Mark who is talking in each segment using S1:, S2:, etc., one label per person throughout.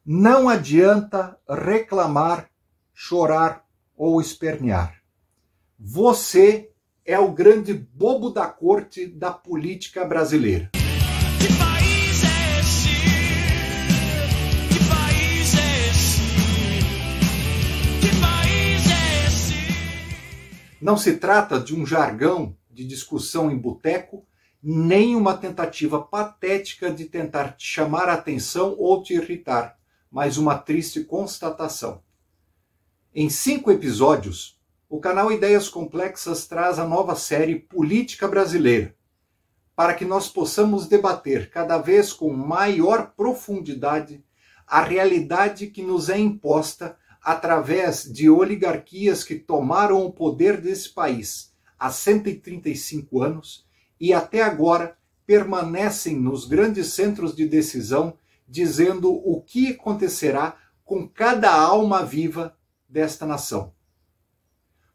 S1: Não adianta reclamar, chorar ou espernear. Você é o grande bobo da corte da política brasileira.
S2: Que país é esse? Que país é esse? Que país é esse?
S1: Não se trata de um jargão de discussão em boteco, nem uma tentativa patética de tentar te chamar a atenção ou te irritar, mas uma triste constatação. Em 5 episódios, o canal Ideias Complexas traz a nova série Política Brasileira, para que nós possamos debater cada vez com maior profundidade a realidade que nos é imposta através de oligarquias que tomaram o poder desse país há 135 anos e até agora permanecem nos grandes centros de decisão dizendo o que acontecerá com cada alma viva desta nação.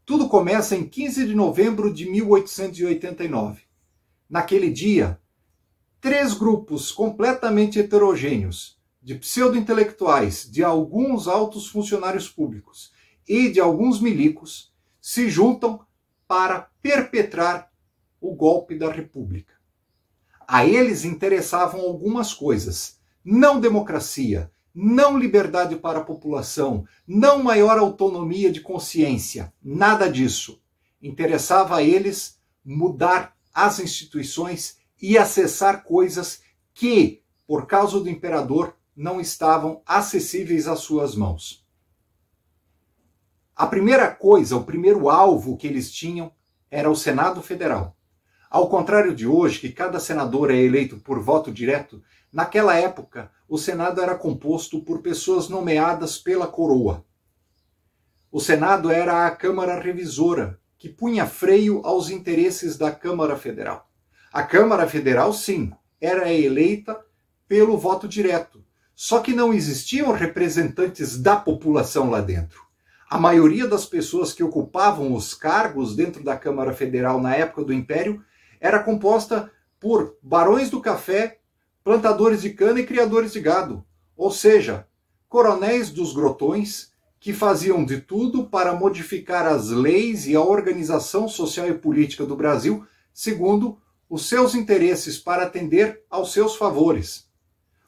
S1: Tudo começa em 15 de novembro de 1889. Naquele dia, 3 grupos completamente heterogêneos, de pseudo-intelectuais, de alguns altos funcionários públicos e de alguns milicos, se juntam para perpetrar o golpe da República. A eles interessavam algumas coisas: não democracia, não liberdade para a população, não maior autonomia de consciência, nada disso. Interessava a eles mudar as instituições e acessar coisas que, por causa do imperador, não estavam acessíveis às suas mãos. A primeira coisa, o primeiro alvo que eles tinham era o Senado Federal. Ao contrário de hoje, que cada senador é eleito por voto direto, naquela época o Senado era composto por pessoas nomeadas pela coroa. O Senado era a Câmara Revisora, que punha freio aos interesses da Câmara Federal. A Câmara Federal, sim, era eleita pelo voto direto, só que não existiam representantes da população lá dentro. A maioria das pessoas que ocupavam os cargos dentro da Câmara Federal na época do Império era composta por barões do café, plantadores de cana e criadores de gado, ou seja, coronéis dos grotões que faziam de tudo para modificar as leis e a organização social e política do Brasil segundo os seus interesses para atender aos seus favores.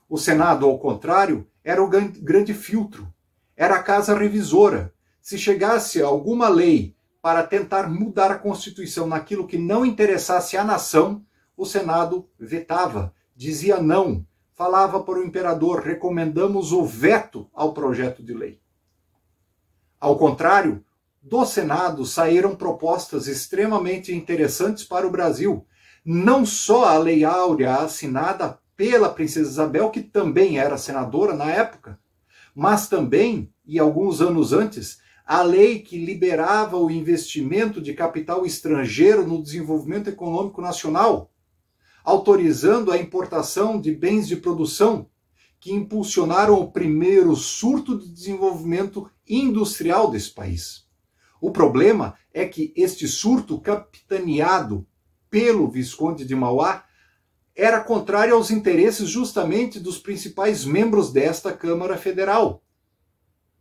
S1: O Senado, ao contrário, era o grande filtro, era a casa revisora. Se chegasse alguma lei para tentar mudar a Constituição naquilo que não interessasse à nação, o Senado vetava, dizia não, falava para o imperador: recomendamos o veto ao projeto de lei. Ao contrário, do Senado saíram propostas extremamente interessantes para o Brasil. Não só a Lei Áurea assinada pela Princesa Isabel, que também era senadora na época, mas também, e alguns anos antes, a lei que liberava o investimento de capital estrangeiro no desenvolvimento econômico nacional, autorizando a importação de bens de produção que impulsionaram o primeiro surto de desenvolvimento industrial desse país. O problema é que este surto, capitaneado pelo Visconde de Mauá, era contrário aos interesses justamente dos principais membros desta Câmara Federal.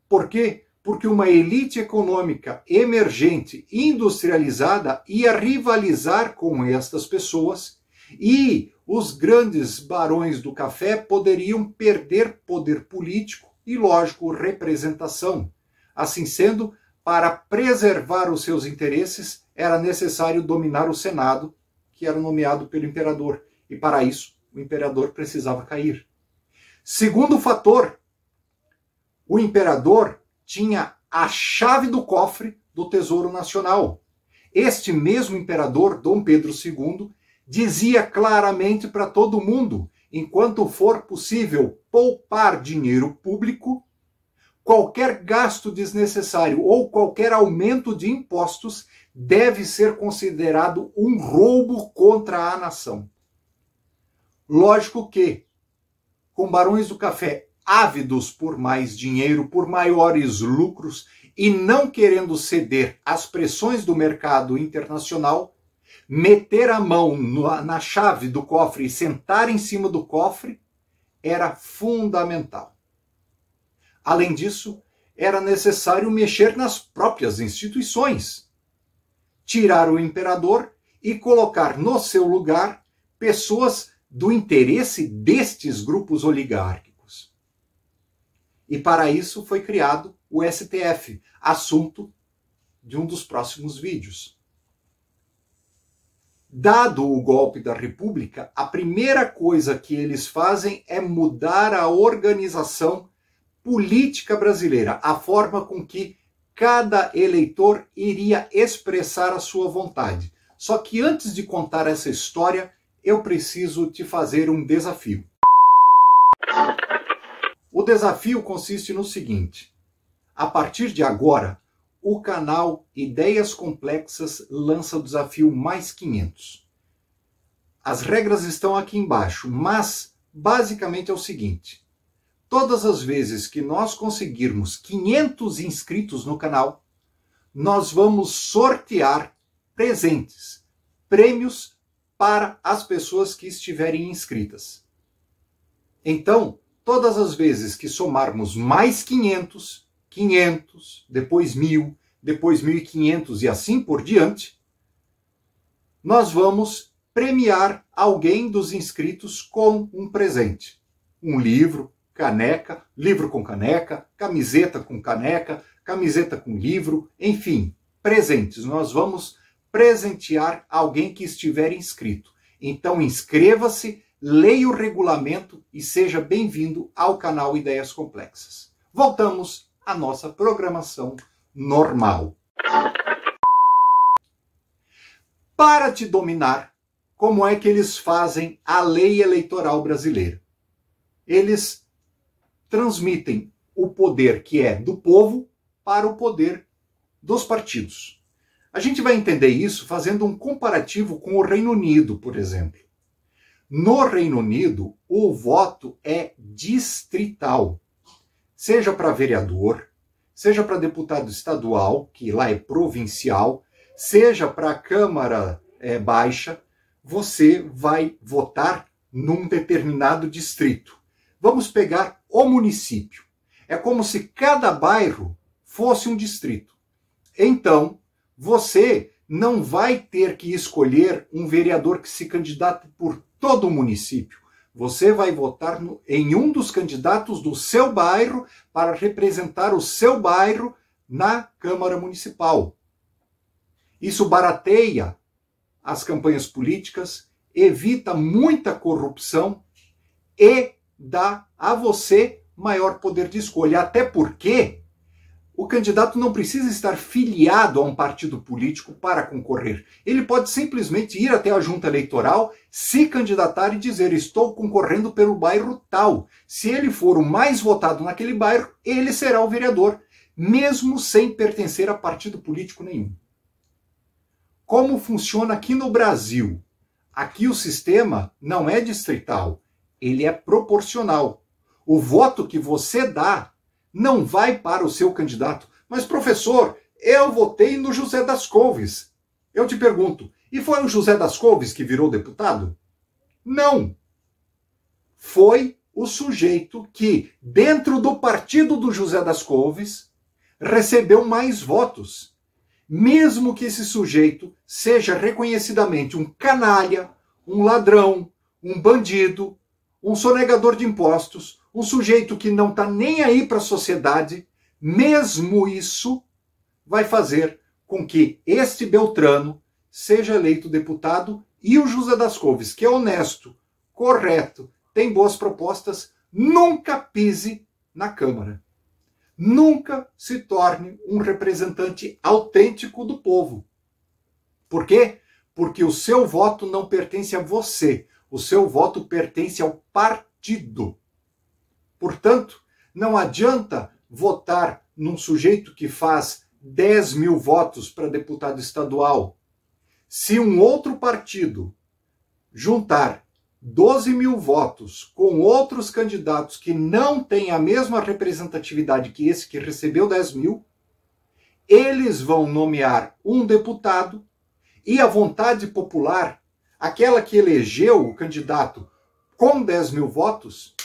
S1: Por quê? Porque uma elite econômica emergente, industrializada, ia rivalizar com estas pessoas e os grandes barões do café poderiam perder poder político e, lógico, representação. Assim sendo, para preservar os seus interesses, era necessário dominar o Senado, que era nomeado pelo imperador, e para isso o imperador precisava cair. Segundo fator, o imperador tinha a chave do cofre do Tesouro Nacional. Este mesmo imperador, Dom Pedro II, dizia claramente para todo mundo: enquanto for possível poupar dinheiro público, qualquer gasto desnecessário ou qualquer aumento de impostos deve ser considerado um roubo contra a nação. Lógico que, com barões do café ávidos por mais dinheiro, por maiores lucros e não querendo ceder às pressões do mercado internacional, meter a mão na chave do cofre e sentar em cima do cofre era fundamental. Além disso, era necessário mexer nas próprias instituições, tirar o imperador e colocar no seu lugar pessoas do interesse destes grupos oligárquicos. E para isso foi criado o STF, assunto de um dos próximos vídeos. Dado o golpe da República, a primeira coisa que eles fazem é mudar a organização política brasileira, a forma com que cada eleitor iria expressar a sua vontade. Só que antes de contar essa história, eu preciso te fazer um desafio. O desafio consiste no seguinte: a partir de agora, o canal Ideias Complexas lança o desafio mais 500. As regras estão aqui embaixo, mas basicamente é o seguinte: todas as vezes que nós conseguirmos 500 inscritos no canal, nós vamos sortear presentes, prêmios para as pessoas que estiverem inscritas. Então, todas as vezes que somarmos mais 500, 500, depois 1.000, depois 1.500 e assim por diante, nós vamos premiar alguém dos inscritos com um presente. Um livro, caneca, livro com caneca, camiseta com caneca, camiseta com livro, enfim, presentes. Nós vamos presentear alguém que estiver inscrito. Então inscreva-se, leia o regulamento e seja bem-vindo ao canal Ideias Complexas. Voltamos à nossa programação normal. Para te dominar, como é que eles fazem a lei eleitoral brasileira? Eles transmitem o poder que é do povo para o poder dos partidos. A gente vai entender isso fazendo um comparativo com o Reino Unido, por exemplo. No Reino Unido, o voto é distrital. Seja para vereador, seja para deputado estadual, que lá é provincial, seja para a Câmara Baixa, você vai votar num determinado distrito. Vamos pegar o município. É como se cada bairro fosse um distrito. Então, você não vai ter que escolher um vereador que se candidate por todo o município. Você vai votar em um dos candidatos do seu bairro para representar o seu bairro na Câmara Municipal. Isso barateia as campanhas políticas, evita muita corrupção e dá a você maior poder de escolha. Até porque o candidato não precisa estar filiado a um partido político para concorrer. Ele pode simplesmente ir até a junta eleitoral, se candidatar e dizer: estou concorrendo pelo bairro tal. Se ele for o mais votado naquele bairro, ele será o vereador, mesmo sem pertencer a partido político nenhum. Como funciona aqui no Brasil? Aqui o sistema não é distrital, ele é proporcional. O voto que você dá não vai para o seu candidato. Mas, professor, eu votei no José das Couves. Eu te pergunto, e foi o José das Couves que virou deputado? Não. Foi o sujeito que, dentro do partido do José das Couves, recebeu mais votos. Mesmo que esse sujeito seja reconhecidamente um canalha, um ladrão, um bandido, um sonegador de impostos, um sujeito que não está nem aí para a sociedade, mesmo isso vai fazer com que este Beltrano seja eleito deputado e o José das Couves, que é honesto, correto, tem boas propostas, nunca pise na Câmara. Nunca se torne um representante autêntico do povo. Por quê? Porque o seu voto não pertence a você. O seu voto pertence ao partido. Portanto, não adianta votar num sujeito que faz 10 mil votos para deputado estadual. Se um outro partido juntar 12 mil votos com outros candidatos que não têm a mesma representatividade que esse que recebeu 10 mil, eles vão nomear um deputado e a vontade popular, aquela que elegeu o candidato com 10 mil votos,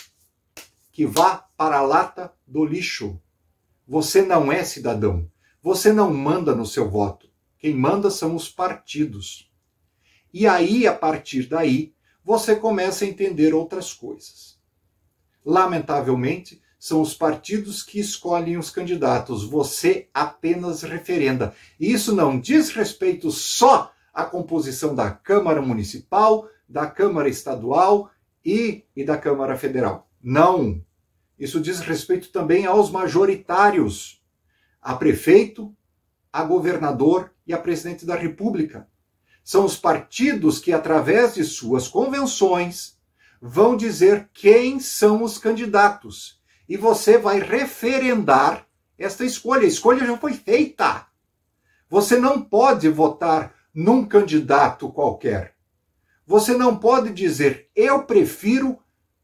S1: que vá para a lata do lixo. Você não é cidadão. Você não manda no seu voto. Quem manda são os partidos. E aí, a partir daí, você começa a entender outras coisas. Lamentavelmente, são os partidos que escolhem os candidatos. Você apenas referenda. E isso não diz respeito só à composição da Câmara Municipal, da Câmara Estadual e da Câmara Federal. Não. Isso diz respeito também aos majoritários, a prefeito, a governador e a presidente da República. São os partidos que, através de suas convenções, vão dizer quem são os candidatos. E você vai referendar esta escolha. A escolha já foi feita. Você não pode votar num candidato qualquer. Você não pode dizer, eu prefiro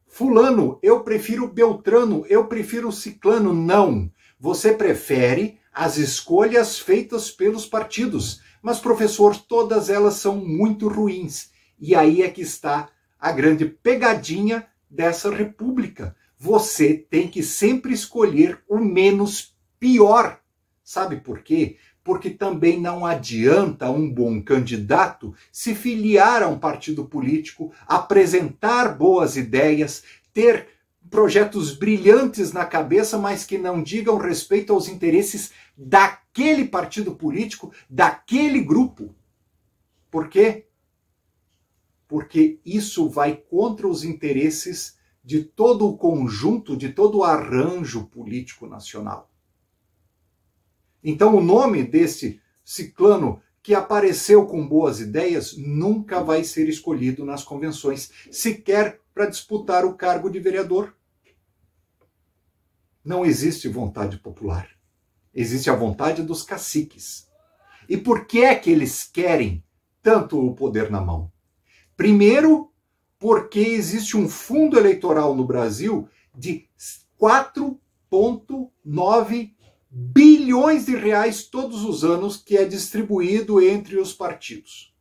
S1: fulano, eu prefiro Beltrano, eu prefiro Ciclano. Não. Você prefere as escolhas feitas pelos partidos. Mas, professor, todas elas são muito ruins. E aí é que está a grande pegadinha dessa república. Você tem que sempre escolher o menos pior. Sabe por quê? Porque também não adianta um bom candidato se filiar a um partido político, apresentar boas ideias, ter projetos brilhantes na cabeça, mas que não digam respeito aos interesses daquele partido político, daquele grupo. Por quê? Porque isso vai contra os interesses de todo o conjunto, de todo o arranjo político nacional. Então o nome desse ciclano que apareceu com boas ideias nunca vai ser escolhido nas convenções, sequer para disputar o cargo de vereador. Não existe vontade popular. Existe a vontade dos caciques. E por que é que eles querem tanto o poder na mão? Primeiro, porque existe um fundo eleitoral no Brasil de 4,9 bilhões de reais todos os anos que é distribuído entre os partidos.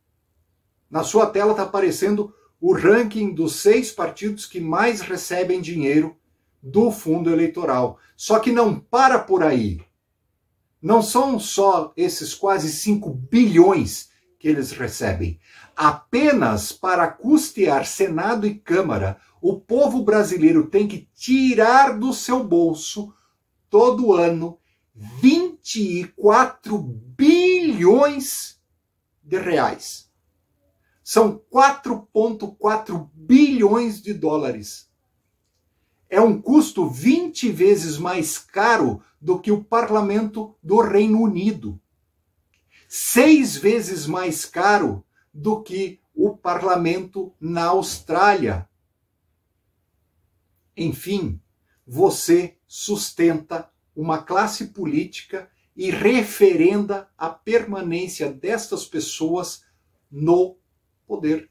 S1: Na sua tela está aparecendo o ranking dos 6 partidos que mais recebem dinheiro do fundo eleitoral. Só que não para por aí. Não são só esses quase 5 bilhões que eles recebem. Apenas para custear Senado e Câmara, o povo brasileiro tem que tirar do seu bolso, todo ano, 24 bilhões de reais. São 4,4 bilhões de dólares. É um custo 20 vezes mais caro do que o parlamento do Reino Unido. 6 vezes mais caro do que o parlamento na Austrália. Enfim, você sustenta uma classe política e referenda a permanência destas pessoas no poder.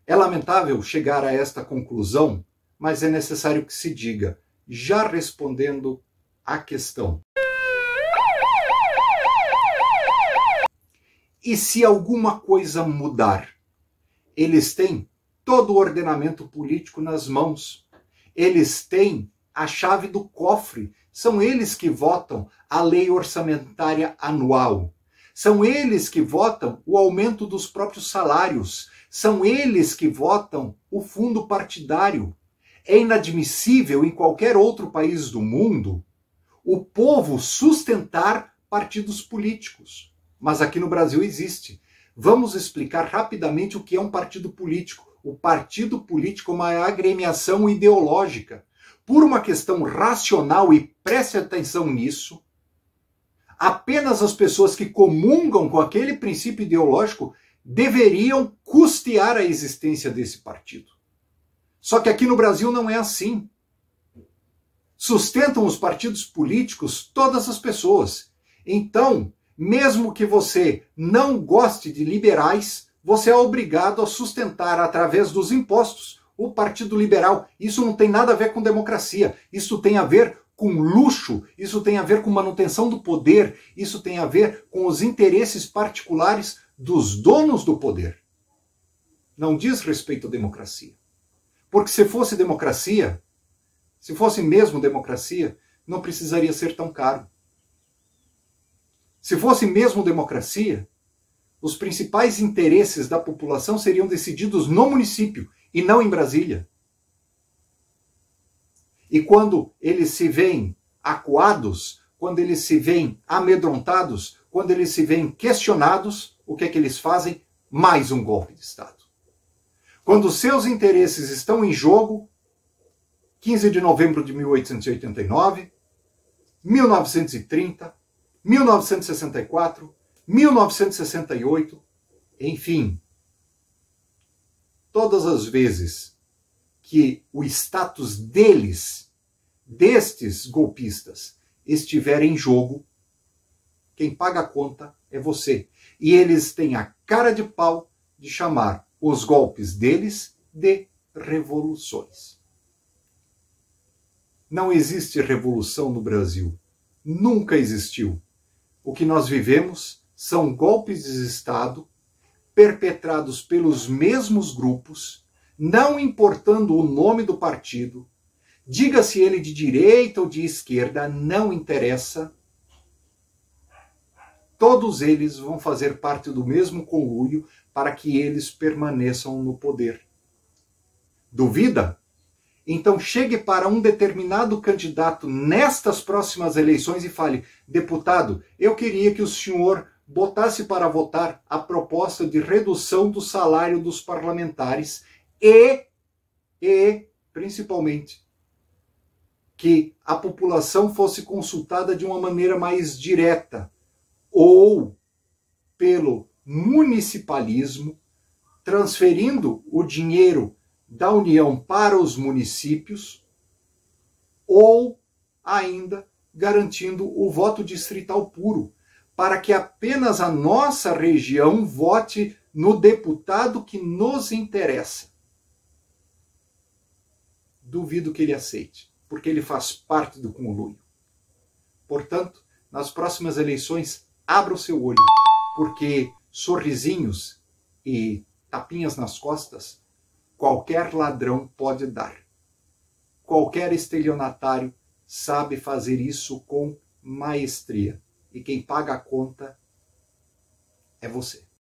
S1: É lamentável chegar a esta conclusão, mas é necessário que se diga, já respondendo à questão. E se alguma coisa mudar? Eles têm todo o ordenamento político nas mãos. Eles têm a chave do cofre. São eles que votam a lei orçamentária anual. São eles que votam o aumento dos próprios salários. São eles que votam o fundo partidário. É inadmissível em qualquer outro país do mundo o povo sustentar partidos políticos. Mas aqui no Brasil existe. Vamos explicar rapidamente o que é um partido político. O partido político é uma agremiação ideológica. Por uma questão racional, e preste atenção nisso, apenas as pessoas que comungam com aquele princípio ideológico deveriam custear a existência desse partido. Só que aqui no Brasil não é assim. Sustentam os partidos políticos todas as pessoas. Então, mesmo que você não goste de liberais, você é obrigado a sustentar através dos impostos o Partido Liberal. Isso não tem nada a ver com democracia. Isso tem a ver com luxo, isso tem a ver com manutenção do poder, isso tem a ver com os interesses particulares dos donos do poder. Não diz respeito à democracia. Porque se fosse democracia, se fosse mesmo democracia, não precisaria ser tão caro. Se fosse mesmo democracia, os principais interesses da população seriam decididos no município e não em Brasília. E quando eles se veem acuados, quando eles se veem amedrontados, quando eles se veem questionados, o que é que eles fazem? Mais um golpe de Estado. Quando seus interesses estão em jogo, 15 de novembro de 1889, 1930, 1964, 1968, enfim, todas as vezes que o status deles, destes golpistas, estiver em jogo, quem paga a conta é você. E eles têm a cara de pau de chamar os golpes deles de revoluções. Não existe revolução no Brasil. Nunca existiu. O que nós vivemos são golpes de Estado perpetrados pelos mesmos grupos, não importando o nome do partido, diga-se ele de direita ou de esquerda, não interessa. Todos eles vão fazer parte do mesmo conluio para que eles permaneçam no poder. Duvida? Então chegue para um determinado candidato nestas próximas eleições e fale: deputado, eu queria que o senhor botasse para votar a proposta de redução do salário dos parlamentares e principalmente, que a população fosse consultada de uma maneira mais direta, ou pelo municipalismo, transferindo o dinheiro da União para os municípios, ou ainda garantindo o voto distrital puro, para que apenas a nossa região vote no deputado que nos interessa. Duvido que ele aceite, porque ele faz parte do conluio. Portanto, nas próximas eleições, abra o seu olho, porque sorrisinhos e tapinhas nas costas qualquer ladrão pode dar. Qualquer estelionatário sabe fazer isso com maestria. E quem paga a conta é você.